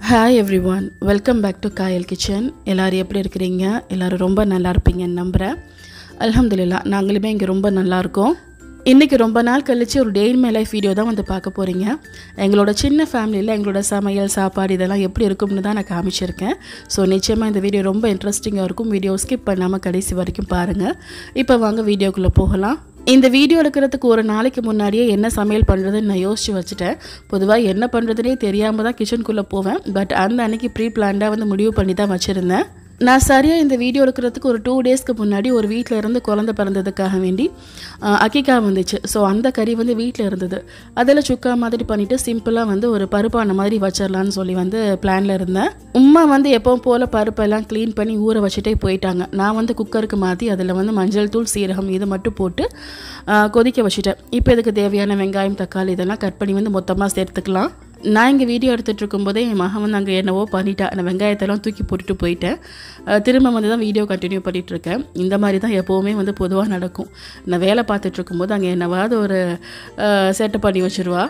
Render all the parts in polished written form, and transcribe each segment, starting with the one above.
Hi everyone, welcome back to Kayal Kitchen. எல்லாரும் எப்படி இருக்கீங்க? எல்லாரும் ரொம்ப நல்லா இருப்பீங்கன்னு நம்புறேன். அல்ஹம்துலில்லாஹ் நாங்களுமே இங்க ரொம்ப நல்லா இருக்கோம். இன்னைக்கு ரொம்ப நாள் கழிச்சு ஒரு டே இன் மை லைஃப் வீடியோ தான் வந்து பார்க்க போறீங்க. எங்களோட சின்ன ஃபேமிலில எங்களோட சமையல் சாப்பாடு இதெல்லாம் எப்படி இருக்கும்னு தான் நான் காமிச்சிருக்கேன். ஸோ நிச்சயமா இந்த வீடியோ ரொம்ப இன்ட்ரெஸ்டிங்காக இருக்கும். வீடியோ ஸ்கிப் பண்ணாமல் கடைசி வரைக்கும் பாருங்க. இப்போ வாங்க வீடியோக்குள்ளே போகலாம். இந்த வீடியோ எடுக்கிறதுக்கு ஒரு நாளைக்கு முன்னாடியே என்ன சமையல் பண்ணுறதுன்னு நான் யோசிச்சு வச்சுட்டேன். பொதுவாக என்ன பண்ணுறதுனே தெரியாமல் தான் கிச்சனுக்குள்ளே போவேன். பட் அந்த அன்னைக்கு ப்ரீ பிளான்டாக வந்து முடிவு பண்ணி தான் வச்சுருந்தேன். நான் சரியாக இந்த வீடியோ எடுக்கிறதுக்கு ஒரு 2 டேஸ்க்கு முன்னாடி ஒரு வீட்டில் இருந்து குழந்தை பிறந்ததுக்காக வேண்டி அக்கிகா வந்துச்சு. ஸோ அந்த கறி வந்து வீட்டில் இருந்தது. அதில் சுக்கா மாதிரி பண்ணிவிட்டு சிம்பிளாக வந்து ஒரு பருப்பான மாதிரி வச்சிடலான்னு சொல்லி வந்து பிளானில் இருந்தேன். உம்மா வந்து எப்பவும் போல் பருப்பெல்லாம் க்ளீன் பண்ணி ஊற வச்சுட்டே போயிட்டாங்க. நான் வந்து குக்கருக்கு மாற்றி அதில் வந்து மஞ்சள் தூள் சீரகம் இது மட்டும் போட்டு கொதிக்க வச்சுட்டேன். இப்போ இதுக்கு தேவையான வெங்காயம் தக்காளி இதெல்லாம் கட் பண்ணி வந்து மொத்தமாக சேர்த்துக்கலாம். நான் இங்கே வீடியோ எடுத்துகிட்டு இருக்கும்போதே என் மகன் வந்து அங்கே என்னவோ பண்ணிட்டா. நான் வெங்காயத்தெல்லாம் தூக்கி போட்டுட்டு போயிட்டேன். திரும்ப வந்து தான் வீடியோ கண்டினியூ பண்ணிகிட்ருக்கேன். இந்த மாதிரி தான் எப்போவுமே வந்து பொதுவாக நடக்கும். நான் வேலை பார்த்துட்டு இருக்கும்போது அங்கே என்னவாவது ஒரு செட்டப் பண்ணி வச்சுருவா.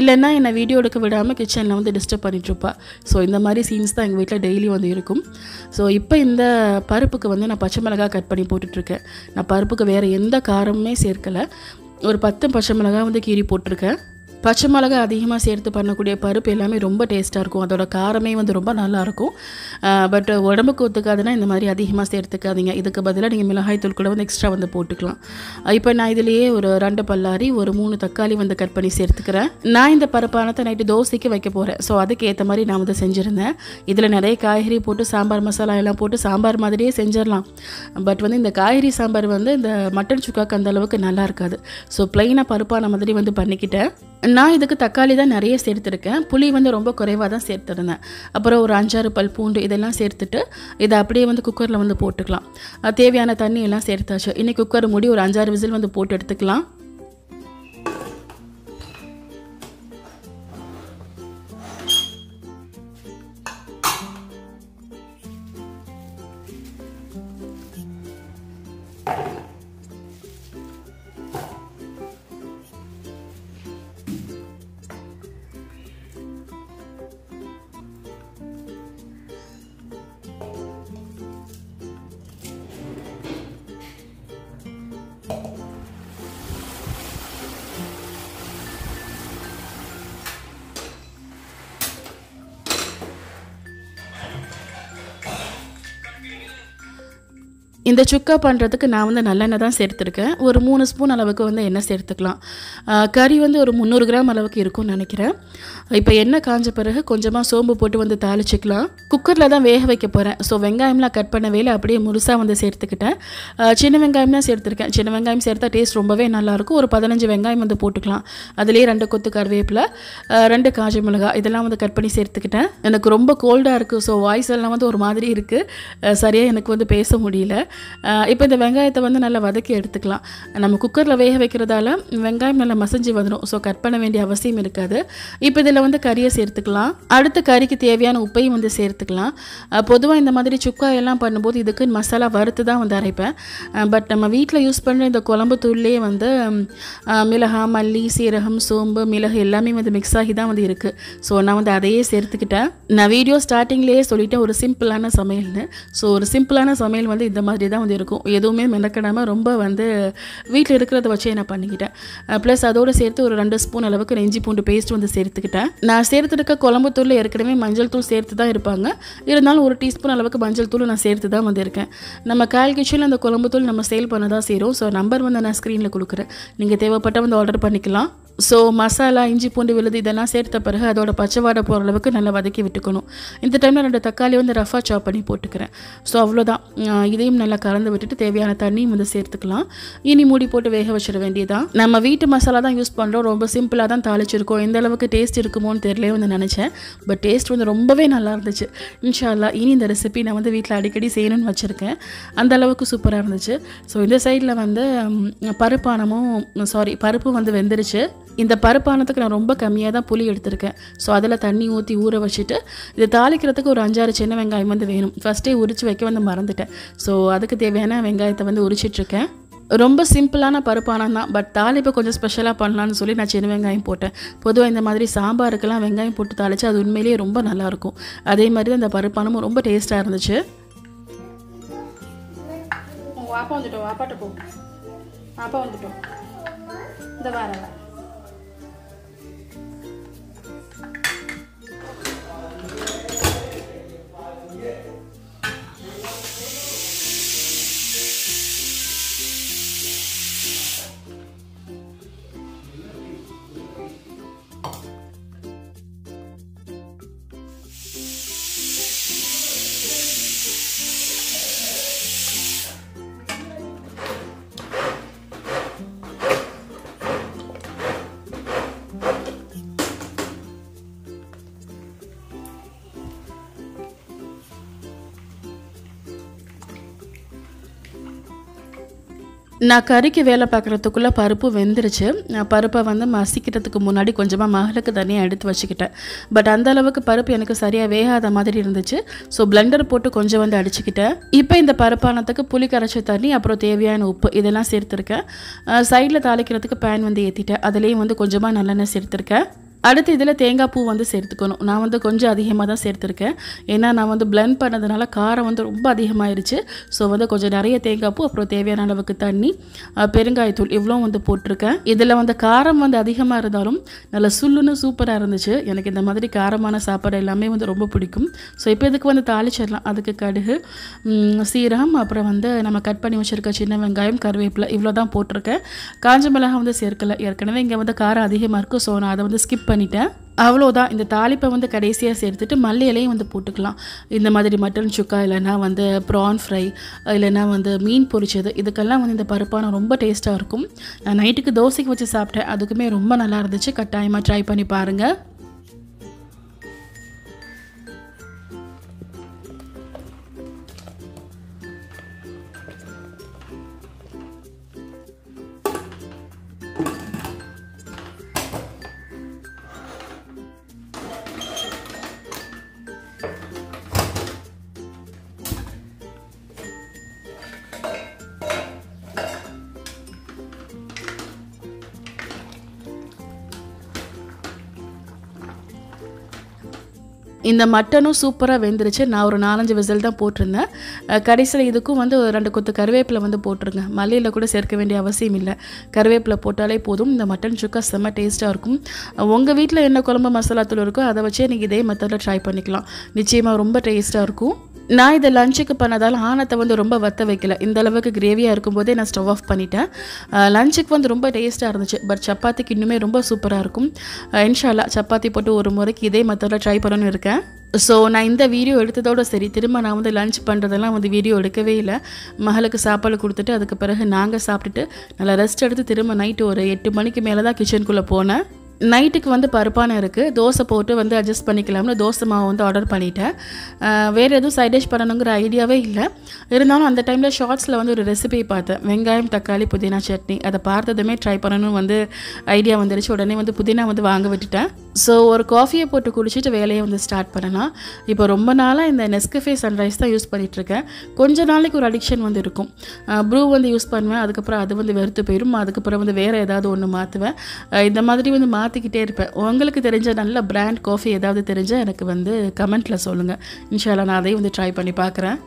இல்லைன்னா என்னை வீடியோ எடுக்க விடாமல் கிச்சனில் வந்து டிஸ்டர்ப் பண்ணிகிட்ருப்பா. ஸோ இந்த மாதிரி சீன்ஸ் தான் எங்கள் வீட்டில் டெய்லி வந்து இருக்கும். ஸோ இப்போ இந்த பருப்புக்கு வந்து நான் பச்சை மிளகாய் கட் பண்ணி போட்டுட்ருக்கேன். நான் பருப்புக்கு வேறு எந்த காரமுமே சேர்க்கலை. ஒரு 10 பச்சை மிளகாய் வந்து கீறி போட்டிருக்கேன். பச்சை மிளகா அதிகமாக சேர்த்து பண்ணக்கூடிய பருப்பு எல்லாமே ரொம்ப டேஸ்ட்டாக இருக்கும். அதோட காரமே வந்து ரொம்ப நல்லாயிருக்கும். பட் உடம்புக்கு ஒத்துக்காதுன்னா இந்த மாதிரி அதிகமாக சேர்த்துக்காதீங்க. இதுக்கு பதிலாக நீங்கள் மிளகாய்த்தூள் கூட வந்து எக்ஸ்ட்ரா வந்து போட்டுக்கலாம். இப்போ நான் இதிலேயே ஒரு 2 பல்லாரி ஒரு 3 தக்காளி வந்து கட் பண்ணி சேர்த்துக்கிறேன். நான் இந்த பருப்பானத்தை நைட்டு தோசைக்கு வைக்க போகிறேன். ஸோ அதுக்கு ஏற்ற மாதிரி நான் வந்து செஞ்சுருந்தேன். இதில் நிறைய காய்கறி போட்டு சாம்பார் மசாலா எல்லாம் போட்டு சாம்பார் மாதிரியே செஞ்சிடலாம். பட் வந்து இந்த காய்கறி சாம்பார் வந்து இந்த மட்டன் சுக்காக்கு அந்த அளவுக்கு நல்லா இருக்காது. ஸோ ப்ளைனாக பருப்பான மாதிரி வந்து பண்ணிக்கிட்டேன். நான் இதுக்கு தக்காளி தான் நிறைய சேர்த்துருக்கேன். புளி வந்து ரொம்ப குறைவாக தான் சேர்த்துருந்தேன். அப்புறம் ஒரு 5-6 பல் பூண்டு இதெல்லாம் சேர்த்துட்டு இதை அப்படியே வந்து குக்கரில் வந்து போட்டுக்கலாம். தேவையான தண்ணி எல்லாம் சேர்த்தாச்சு. இன்னைக்கு குக்கர் மூடி ஒரு 5-6 விசில் வந்து போட்டு எடுத்துக்கலாம். இந்த சுக்கா பண்ணுறதுக்கு நான் வந்து நல்லெண்ணெய் தான் சேர்த்துருக்கேன். ஒரு 3 ஸ்பூன் அளவுக்கு வந்து எண்ணெய் சேர்த்துக்கலாம். கறி வந்து ஒரு 300 கிராம் அளவுக்கு இருக்கும்னு நினைக்கிறேன். இப்போ எண்ணெய் காஞ்ச பிறகு கொஞ்சமாக சோம்பு போட்டு வந்து தாளிச்சிக்கலாம். குக்கரில் தான் வேக வைக்க போகிறேன். ஸோ வெங்காயம்லாம் கட் பண்ண வேலை அப்படியே முழுசாக வந்து சேர்த்துக்கிட்டேன். சின்ன வெங்காயம் தான் சேர்த்துருக்கேன். சின்ன வெங்காயம் சேர்த்தா டேஸ்ட் ரொம்பவே நல்லாயிருக்கும். ஒரு 15 வெங்காயம் வந்து போட்டுக்கலாம். அதுலேயே 2 கொத்து கருவேப்பிலை, 2 காஞ்ச மிளகாய் இதெல்லாம் வந்து கட் பண்ணி சேர்த்துக்கிட்டேன். எனக்கு ரொம்ப கோல்டாக இருக்குது. ஸோ வாய்ஸ் எல்லாம் வந்து ஒரு மாதிரி இருக்குது. சரியாக எனக்கு வந்து பேச முடியல. இப்போ இந்த வெங்காயத்தை வந்து நல்லா வதக்கி எடுத்துக்கலாம். நம்ம குக்கரில் வேக வைக்கிறதால வெங்காயம் நல்லா மசிஞ்சு வந்துடும். ஸோ கட் பண்ண வேண்டிய அவசியம் இருக்காது. இப்போ இதில் வந்து கறியை சேர்த்துக்கலாம். அடுத்து கறிக்கு தேவையான உப்பையும் வந்து சேர்த்துக்கலாம். பொதுவாக இந்த மாதிரி சுக்கா எல்லாம் பண்ணும்போது இதுக்கு மசாலா வறுத்து தான் வந்து அரைப்பேன். பட் நம்ம வீட்டில் யூஸ் பண்ணுற இந்த குழம்பு தூள்லேயே வந்து மிளகாய், மல்லி, சீரகம், சோம்பு, மிளகு எல்லாமே வந்து மிக்ஸ் ஆகி தான் வந்து இருக்குது. ஸோ நான் வந்து அதையே சேர்த்துக்கிட்டேன். நான் வீடியோ ஸ்டார்டிங்லேயே சொல்லிட்டேன் ஒரு சிம்பிளான சமையல்னு. ஸோ ஒரு சிம்பிளான சமையல் வந்து இந்த மாதிரி தான் வந்து இருக்கும். எதுவுமே மெனக்கிடாமல் ரொம்ப வந்து வீட்டில் இருக்கிறத வச்சே நான் பண்ணிக்கிட்டேன். ப்ளஸ் அதோடு சேர்த்து ஒரு 2 ஸ்பூன் அளவுக்கு இஞ்சி பூண்டு பேஸ்ட் வந்து சேர்த்துக்கிட்டேன். நான் சேர்த்துருக்க குழம்பு தூள் ஏற்கனவே மஞ்சள் தூள் சேர்த்து தான் இருப்பாங்க. இருந்தாலும் 1 டீஸ்பூன் அளவுக்கு மஞ்சள் தூள் நான் சேர்த்து தான் வந்து இருக்கேன். நம்ம காயல் கிச்சனில் அந்த குழம்பு தூள் நம்ம சேல் பண்ண தான் செய்கிறோம். ஸோ நம்பர் வந்து நான் ஸ்க்ரீனில் கொடுக்குறேன். நீங்கள் தேவைப்பட்ட வந்து ஆர்டர் பண்ணிக்கலாம். ஸோ மசாலா, இஞ்சி பூண்டு விழுது இதெல்லாம் சேர்த்த பிறகு அதோட பச்சை வாடை போகிற அளவுக்கு நல்லா வதக்கி விட்டுக்கணும். இந்த டைமில் 2 தக்காளி வந்து ரஃபாக சாப் பண்ணி போட்டுக்கிறேன். ஸோ அவ்வளோதான். இதையும் நல்லா கலந்து விட்டுட்டு தேவையான தண்ணியும் வந்து சேர்த்துக்கலாம். இனி மூடி போட்டு வேக வச்சிட வேண்டியதான். நம்ம வீட்டு மசாலா தான் யூஸ் பண்ணுறோம். ரொம்ப சிம்பிளாக தான் தாளிச்சிருக்கோம். எந்த அளவுக்கு டேஸ்ட் இருக்குமோன்னு தெரியல வந்து நினச்சேன். பட் டேஸ்ட் வந்து ரொம்பவே நல்லா இருந்துச்சு. இன்ஷா அல்லாஹ் இனி இந்த ரெசிபி நான் வந்து வீட்டில் அடிக்கடி செய்யணும்னு வச்சுருக்கேன். அந்த அளவுக்கு சூப்பராக இருந்துச்சு. ஸோ இந்த சைடில் வந்து பருப்பு வந்து வெந்துருச்சு. இந்த பருப்பானத்துக்கு நான் ரொம்ப கம்மியாக தான் புளி எடுத்திருக்கேன். ஸோ அதில் தண்ணி ஊற்றி ஊற வச்சுட்டு இது தாளிக்கிறதுக்கு ஒரு 5-6 சின்ன வெங்காயம் வந்து வேணும். ஃபஸ்ட்டே உரித்து வைக்க வந்து மறந்துட்டேன். ஸோ அதுக்கு தேவையான வெங்காயத்தை வந்து உரிச்சிட்ருக்கேன். ரொம்ப சிம்பிளான பருப்பானம் தான். பட் தாளிப்பை கொஞ்சம் ஸ்பெஷலாக பண்ணலான்னு சொல்லி நான் சின்ன வெங்காயம் போட்டேன். பொதுவாக இந்த மாதிரி சாம்பாருக்கெல்லாம் வெங்காயம் போட்டு தாளித்து அது உண்மையிலேயே ரொம்ப நல்லாயிருக்கும். அதே மாதிரி தான் இந்த பருப்பானமும் ரொம்ப டேஸ்ட்டாக இருந்துச்சு. வாப்பா வந்துட்டோம், வாப்பாட்ட போ, வாப்பா வந்துட்டோம், இந்த வேற நான் கறிக்கு வேலை பார்க்குறதுக்குள்ளே பருப்பு வெந்துருச்சு. நான் பருப்பை வந்து மசிக்கிறதுக்கு முன்னாடி கொஞ்சமாக மகளுக்கு தனியாக எடுத்து வச்சுக்கிட்டேன். பட் அந்த அளவுக்கு பருப்பு எனக்கு சரியாக வேகாத மாதிரி இருந்துச்சு. ஸோ பிளெண்டர் போட்டு கொஞ்சம் வந்து அடிச்சுக்கிட்டேன். இப்போ இந்த பருப்பானத்துக்கு புளி கரைச்ச தண்ணி, அப்புறம் தேவையான உப்பு இதெல்லாம் சேர்த்துருக்கேன். சைடில் தாளிக்கிறதுக்கு பேன் வந்து ஏற்றிட்டேன். அதுலேயும் வந்து கொஞ்சமாக நல்லெண்ணெய் சேர்த்துருக்கேன். அடுத்து இதில் தேங்காய் பூ வந்து சேர்த்துக்கணும். நான் வந்து கொஞ்சம் அதிகமாக தான் சேர்த்துருக்கேன். ஏன்னா நான் வந்து பிளெண்ட் பண்ணதுனால காரம் வந்து ரொம்ப அதிகமாகிடுச்சு. ஸோ வந்து கொஞ்சம் நிறைய தேங்காய் பூ, அப்புறம் தேவையான அளவுக்கு தண்ணி, பெருங்காயத்தூள் இவ்வளோ வந்து போட்டிருக்கேன். இதில் வந்து காரம் வந்து அதிகமாக இருந்தாலும் நல்லா சுல்லுன்னு சூப்பராக இருந்துச்சு. எனக்கு இந்த மாதிரி காரமான சாப்பாடு எல்லாமே வந்து ரொம்ப பிடிக்கும். ஸோ இப்போ இதுக்கு வந்து தாளிச்சிடலாம். அதுக்கு கடுகு, சீரகம், அப்புறம் வந்து நம்ம கட் பண்ணி வச்சுருக்க சின்ன வெங்காயம், கருவேப்பிலை இவ்வளோ தான் போட்டிருக்கேன். காஞ்ச மிளகாய் வந்து சேர்க்கலை. ஏற்கனவே இங்கே வந்து காரம் அதிகமாக இருக்கும். ஸோ நான் அதை வந்து ஸ்கிப் பண்ணிட்டேன். அவ்வளோதான். இந்த தாளிப்பை வந்து கடைசியாக சேர்த்துட்டு மல்லி இலையும் வந்து போட்டுக்கலாம். இந்த மாதிரி மட்டன் சுக்கா, இல்லைனா வந்து ப்ரான் ஃப்ரை, இல்லைனா வந்து மீன் பொரிச்சது, இதுக்கெல்லாம் வந்து இந்த பருப்பானம் ரொம்ப டேஸ்ட்டாக இருக்கும். நான் நைட்டுக்கு தோசைக்கு வச்சு சாப்பிட்டேன். அதுக்குமே ரொம்ப நல்லா இருந்துச்சு. கட்டாயமாக ட்ரை பண்ணி பாருங்கள். இந்த மட்டனும் சூப்பராக வெந்துருச்சு. நான் ஒரு 4-5 விசில் தான் போட்டிருந்தேன். கடைசியில் இதுக்கும் வந்து 2 கொத்து கருவேப்பிலை வந்து போட்டுருங்க. மல்லியில் கூட சேர்க்க வேண்டிய அவசியம் இல்லை. கருவேப்பிலை போட்டாலே போதும். இந்த மட்டன் சுக்கா செம்ம டேஸ்ட்டாக இருக்கும். உங்கள் வீட்டில் என்ன குழம்பு மசாலா தூள் இருக்கோ அதை வச்சே நீங்கள் இதே மெத்தடில் ட்ரை பண்ணிக்கலாம். நிச்சயமாக ரொம்ப டேஸ்ட்டாக இருக்கும். நான் இதை லஞ்சுக்கு பண்ணதால் ஆனத்தை வந்து ரொம்ப வற்ற வைக்கல. இந்த அளவுக்கு கிரேவியாக இருக்கும்போதே நான் ஸ்டவ் ஆஃப் பண்ணிட்டேன். லஞ்சுக்கு வந்து ரொம்ப டேஸ்ட்டாக இருந்துச்சு. பட் சப்பாத்திக்கு இன்னுமே ரொம்ப சூப்பராக இருக்கும். இன்ஷா அல்லாஹ் சப்பாத்தி போட்டு ஒரு முறைக்கு இதே மெத்தடில் ட்ரை பண்ணணும்னு இருக்கேன். ஸோ நான் இந்த வீடியோ எடுத்ததோடு சரி, திரும்ப நான் வந்து லஞ்ச் பண்ணுறதெல்லாம் வந்து வீடியோ எடுக்கவே இல்லை. மகளுக்கு சாப்பாடு கொடுத்துட்டு அதுக்கு பிறகு நாங்கள் சாப்பிட்டுட்டு நல்லா ரெஸ்ட் எடுத்து திரும்ப நைட்டு ஒரு 8 மணிக்கு மேலே தான் கிச்சனுக்குள்ளே போனேன். நைட்டுக்கு வந்து பருப்பான இருக்குது. தோசை போட்டு வந்து அட்ஜஸ்ட் பண்ணிக்கலாம்னு தோசை மாவு வந்து ஆர்டர் பண்ணிட்டேன். வேறு எதுவும் சைட் டிஷ் பண்ணணுங்கிற ஐடியாவே இல்லை. இருந்தாலும் அந்த டைமில் ஷார்ட்ஸில் வந்து ஒரு ரெசிபி பார்த்தேன். வெங்காயம் தக்காளி புதினா சட்னி. அதை பார்த்ததுமே ட்ரை பண்ணணும்னு வந்து ஐடியா வந்துருச்சு. உடனே வந்து புதினா வந்து வாங்க விட்டுட்டேன். ஸோ ஒரு காஃபியை போட்டு குடிச்சிட்டு வேலையை வந்து ஸ்டார்ட் பண்ணலாம். இப்போ ரொம்ப நாளாக இந்த நெஸ்கஃபே சன்ரைஸ் தான் யூஸ் பண்ணிகிட்ருக்கேன். கொஞ்ச நாளைக்கு ஒரு அடிக்ஷன் வந்து இருக்கும். ப்ரூ வந்து யூஸ் பண்ணுவேன். அதுக்கப்புறம் அது வந்து வெறுத்து போயிடும். அதுக்கப்புறம் வந்து வேறு ஏதாவது ஒன்று மாற்றுவேன். இந்த மாதிரி வந்து மாற்றிக்கிட்டே இருப்பேன். உங்களுக்கு தெரிஞ்ச நல்ல பிராண்ட் காஃபி ஏதாவது தெரிஞ்சால் எனக்கு வந்து கமெண்ட்டில் சொல்லுங்கள். இன்ஷா அல்லாஹ் நான் அதையும் வந்து ட்ரை பண்ணி பார்க்குறேன்.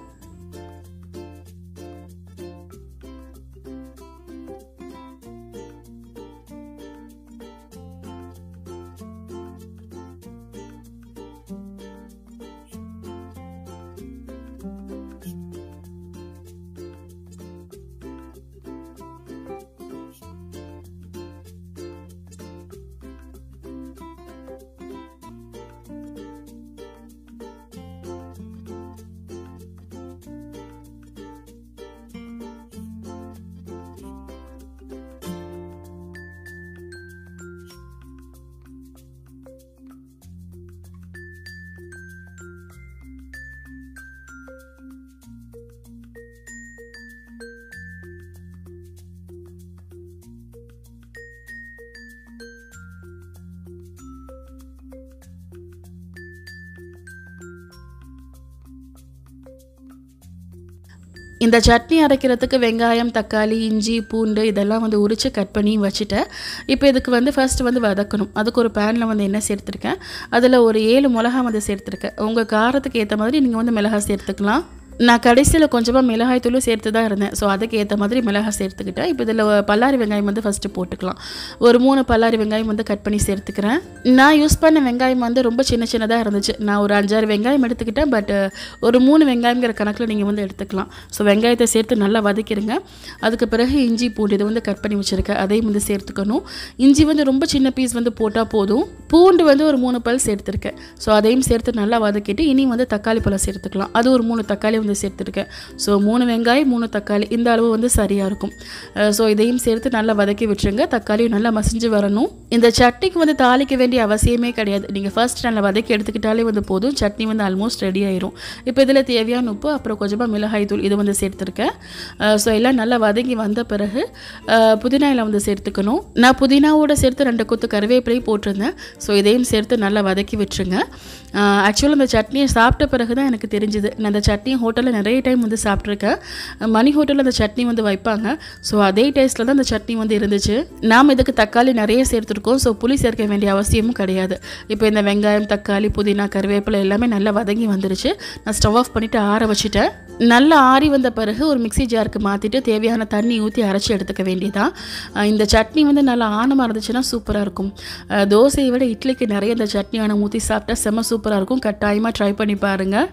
இந்த சட்னி அரைக்கிறதுக்கு வெங்காயம், தக்காளி, இஞ்சி, பூண்டு இதெல்லாம் வந்து உரித்து கட் பண்ணி வச்சுட்டேன். இப்போ இதுக்கு வந்து ஃபர்ஸ்ட் வந்து வதக்கணும். அதுக்கு ஒரு பேனில் வந்து எண்ணெய் சேர்த்துருக்கேன். அதில் ஒரு 7 மிளகா வந்து சேர்த்துருக்கேன். உங்கள் காரத்துக்கு ஏற்ற மாதிரி நீங்கள் வந்து மிளகாய் சேர்த்துக்கலாம். நான் கடைசியில் கொஞ்சமாக மிளகாய் தூளும் சேர்த்து தான் இருந்தேன். ஸோ அதுக்கு ஏற்ற மாதிரி மிளகாய் சேர்த்துக்கிட்டேன். இப்போ இதில் பல்லாரி வெங்காயம் வந்து ஃபஸ்ட்டு போட்டுக்கலாம். ஒரு 3 பல்லாரி வெங்காயம் வந்து கட் பண்ணி சேர்த்துக்கிறேன். நான் யூஸ் பண்ண வெங்காயம் வந்து ரொம்ப சின்னதாக இருந்துச்சு. நான் ஒரு 5-6 வெங்காயம் எடுத்துக்கிட்டேன். பட் ஒரு 3 வெங்காயங்கிற கணக்கில் நீங்கள் வந்து எடுத்துக்கலாம். ஸோ வெங்காயத்தை சேர்த்து நல்லா வதக்கிடுங்க. அதுக்கு பிறகு இஞ்சி, பூண்டு இதை வந்து கட் பண்ணி வச்சுருக்கேன். அதையும் வந்து சேர்த்துக்கணும். இஞ்சி வந்து ரொம்ப சின்ன பீஸ் வந்து போட்டால் போதும். பூண்டு வந்து ஒரு 3 பல் சேர்த்துருக்கேன். ஸோ அதையும் சேர்த்து நல்லா வதக்கிட்டு இனி வந்து தக்காளி பழம் சேர்த்துக்கலாம். அது ஒரு 3 தக்காளி வந்து சேர்த்துருக்கேன். ஸோ 3 வெங்காயம் 3 தக்காளி இந்த அளவு வந்து சரியாக இருக்கும். ஸோ இதையும் சேர்த்து நல்லா வதக்கி விட்டுருங்க. தக்காளியும் நல்லா மசிஞ்சு வரணும். இந்த சட்னிக்கு வந்து தாளிக்க வேண்டிய அவசியமே கிடையாது. நீங்கள் ஃபர்ஸ்ட் நல்லா வதக்கி எடுத்துக்கிட்டாலே வந்து போதும். சட்னி வந்து ஆல்மோஸ்ட் ரெடி ஆயிரும். இப்போ இதில் தேவையான உப்பு, அப்புறம் கொஞ்சமாக மிளகாய் தூள் இது வந்து சேர்த்துருக்கேன். ஸோ எல்லாம் நல்லா வதங்கி வந்த பிறகு புதினா இலை வந்து சேர்த்துக்கணும். நான் புதினாவோட சேர்த்து 2 கொத்து கருவேப்பிலையும் போட்டிருந்தேன். ஸோ இதையும் சேர்த்து நல்லா வதக்கி விட்டுருங்க. ஆக்சுவலாக இந்த சட்னியை சாப்பிட்ட பிறகு தான் எனக்கு தெரிஞ்சுது. நான் அந்த சட்னியை ஹோட்டலில் நிறைய டைம் வந்து சாப்பிட்ருக்கேன். மணி ஹோட்டலில் அந்த சட்னி வந்து வைப்பாங்க. ஸோ அதே டேஸ்ட்டில் தான் அந்த சட்னி வந்து இருந்துச்சு. நாம் இதுக்கு தக்காளி நிறைய சேர்த்துருக்கோம். ஸோ புளி சேர்க்க வேண்டிய அவசியமும் கிடையாது. இப்போ இந்த வெங்காயம், தக்காளி, புதினா, கருவேப்பிலை எல்லாமே நல்லா வதங்கி வந்துருச்சு. நான் ஸ்டவ் ஆஃப் பண்ணிவிட்டு ஆற வச்சுட்டேன். நல்லா ஆறி வந்த பிறகு ஒரு மிக்ஸி ஜாருக்கு மாற்றிட்டு தேவையான தண்ணி ஊற்றி அரைச்சி எடுத்துக்க வேண்டியதான். இந்த சட்னி வந்து நல்லா ஆனமாக இருந்துச்சுன்னா சூப்பராக இருக்கும். தோசையை விட இட்லிக்கு நிறைய இந்த சட்னி ஆன ஊற்றி சாப்பிட்டா செம்ம சூப்பராக இருக்கும். கட்டாயமாக ட்ரை பண்ணி பாருங்கள்.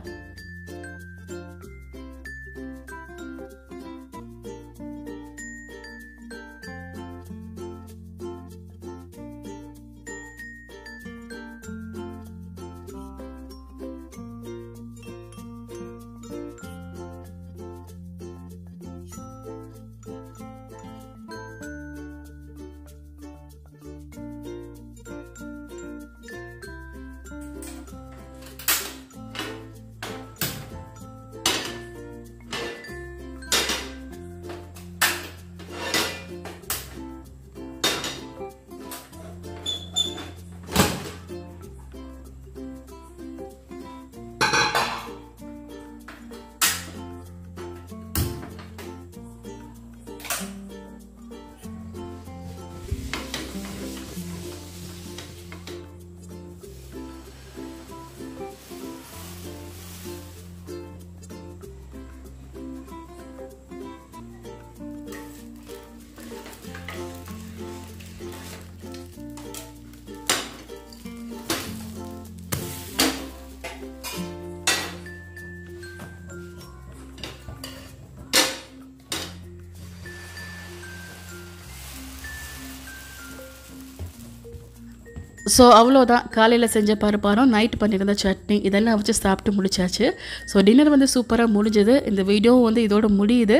ஸோ அவ்வளோதான். காலையில் செஞ்ச பருப்பாரம், நைட் பண்ணியிருந்த சட்னி இதெல்லாம் வச்சு சாப்பிட்டு முடிச்சாச்சு. ஸோ டின்னர் வந்து சூப்பராக முடிஞ்சுது. இந்த வீடியோவும் வந்து இதோட முடியுது.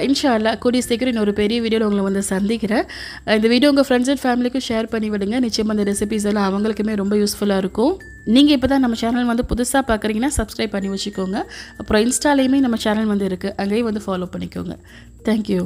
இன்ஷா அல்லாஹ் கூடிய சீக்கிரம் இன்னொரு பெரிய வீடியோவில் உங்களை வந்து சந்திக்கிறேன். இந்த வீடியோ உங்கள் ஃப்ரெண்ட்ஸ் அண்ட் ஃபேமிலிக்கும் ஷேர் பண்ணி விடுங்க. நிச்சயமாக இந்த ரெசிபிஸ் எல்லாம் அவங்களுக்குமே ரொம்ப யூஸ்ஃபுல்லாக இருக்கும். நீங்கள் இப்போ தான் நம்ம சேனல் வந்து புதுசாக பார்க்குறீங்கன்னா சப்ஸ்கிரைப் பண்ணி வச்சுக்கோங்க. அப்புறம் இன்ஸ்டாலேயுமே நம்ம சேனல் வந்து இருக்குது. அங்கேயும் வந்து ஃபாலோ பண்ணிக்கோங்க. தேங்க்யூ.